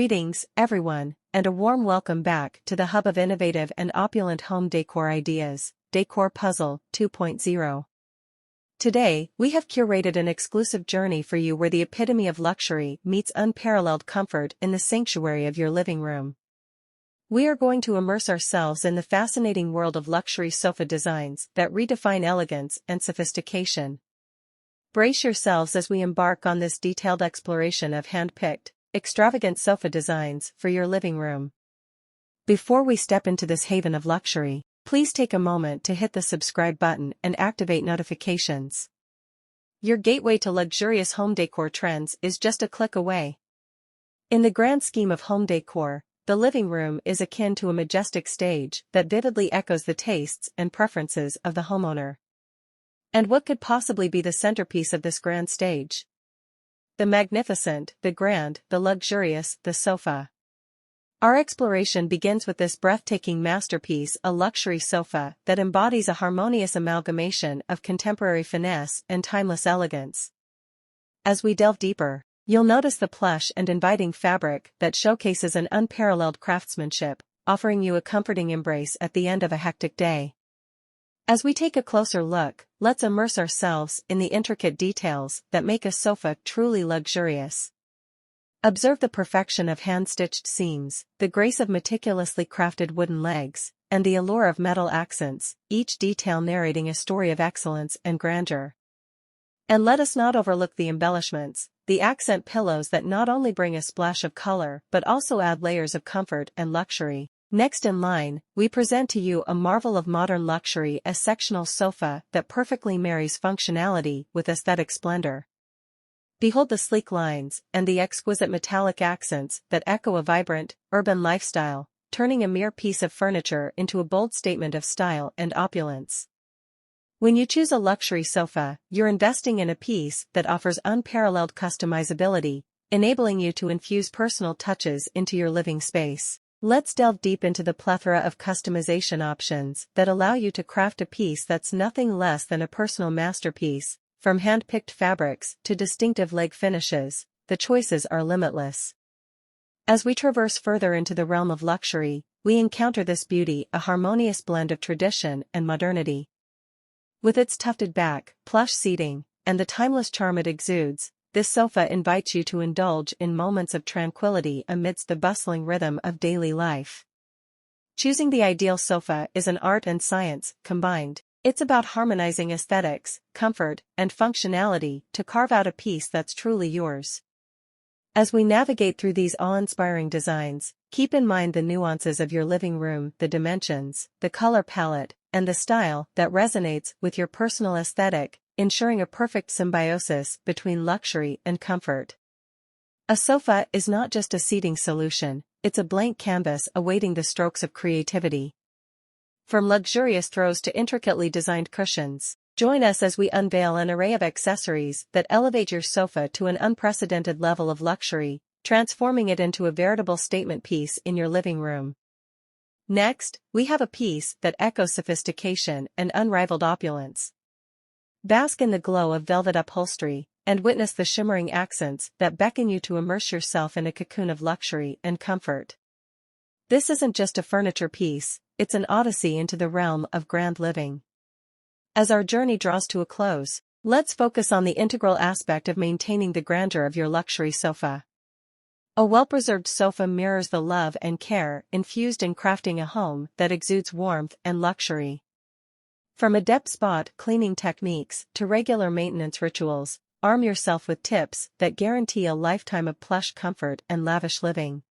Greetings, everyone, and a warm welcome back to the hub of innovative and opulent home decor ideas, Decor Puzzle 2.0. Today, we have curated an exclusive journey for you where the epitome of luxury meets unparalleled comfort in the sanctuary of your living room. We are going to immerse ourselves in the fascinating world of luxury sofa designs that redefine elegance and sophistication. Brace yourselves as we embark on this detailed exploration of hand-picked, extravagant sofa designs for your living room. Before we step into this haven of luxury, please take a moment to hit the subscribe button and activate notifications. Your gateway to luxurious home decor trends is just a click away. In the grand scheme of home decor, the living room is akin to a majestic stage that vividly echoes the tastes and preferences of the homeowner. And what could possibly be the centerpiece of this grand stage? The magnificent, the grand, the luxurious, the sofa. Our exploration begins with this breathtaking masterpiece, a luxury sofa that embodies a harmonious amalgamation of contemporary finesse and timeless elegance. As we delve deeper, you'll notice the plush and inviting fabric that showcases an unparalleled craftsmanship, offering you a comforting embrace at the end of a hectic day. As we take a closer look, let's immerse ourselves in the intricate details that make a sofa truly luxurious. Observe the perfection of hand-stitched seams, the grace of meticulously crafted wooden legs, and the allure of metal accents, each detail narrating a story of excellence and grandeur. And let us not overlook the embellishments, the accent pillows that not only bring a splash of color but also add layers of comfort and luxury. Next in line, we present to you a marvel of modern luxury, a sectional sofa that perfectly marries functionality with aesthetic splendor. Behold the sleek lines and the exquisite metallic accents that echo a vibrant, urban lifestyle, turning a mere piece of furniture into a bold statement of style and opulence. When you choose a luxury sofa, you're investing in a piece that offers unparalleled customizability, enabling you to infuse personal touches into your living space. Let's delve deep into the plethora of customization options that allow you to craft a piece that's nothing less than a personal masterpiece. From hand-picked fabrics to distinctive leg finishes, the choices are limitless. As we traverse further into the realm of luxury, we encounter this beauty, a harmonious blend of tradition and modernity. With its tufted back, plush seating, and the timeless charm it exudes, this sofa invites you to indulge in moments of tranquility amidst the bustling rhythm of daily life. Choosing the ideal sofa is an art and science combined. It's about harmonizing aesthetics, comfort, and functionality to carve out a piece that's truly yours. As we navigate through these awe-inspiring designs, keep in mind the nuances of your living room, the dimensions, the color palette, and the style that resonates with your personal aesthetic, ensuring a perfect symbiosis between luxury and comfort. A sofa is not just a seating solution, it's a blank canvas awaiting the strokes of creativity. From luxurious throws to intricately designed cushions, join us as we unveil an array of accessories that elevate your sofa to an unprecedented level of luxury, transforming it into a veritable statement piece in your living room. Next, we have a piece that echoes sophistication and unrivaled opulence. Bask in the glow of velvet upholstery, and witness the shimmering accents that beckon you to immerse yourself in a cocoon of luxury and comfort. This isn't just a furniture piece, it's an odyssey into the realm of grand living. As our journey draws to a close, let's focus on the integral aspect of maintaining the grandeur of your luxury sofa. A well-preserved sofa mirrors the love and care infused in crafting a home that exudes warmth and luxury. From adept spot cleaning techniques to regular maintenance rituals, arm yourself with tips that guarantee a lifetime of plush comfort and lavish living.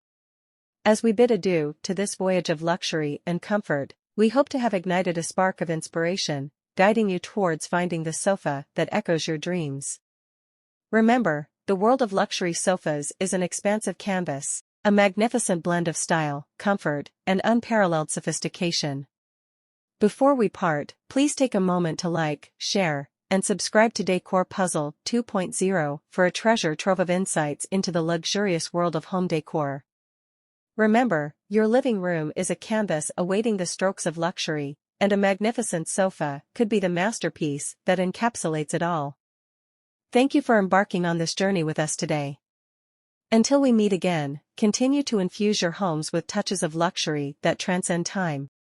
As we bid adieu to this voyage of luxury and comfort, we hope to have ignited a spark of inspiration, guiding you towards finding the sofa that echoes your dreams. Remember, the world of luxury sofas is an expansive canvas, a magnificent blend of style, comfort, and unparalleled sophistication. Before we part, please take a moment to like, share, and subscribe to Decor Puzzle 2.0 for a treasure trove of insights into the luxurious world of home decor. Remember, your living room is a canvas awaiting the strokes of luxury, and a magnificent sofa could be the masterpiece that encapsulates it all. Thank you for embarking on this journey with us today. Until we meet again, continue to infuse your homes with touches of luxury that transcend time.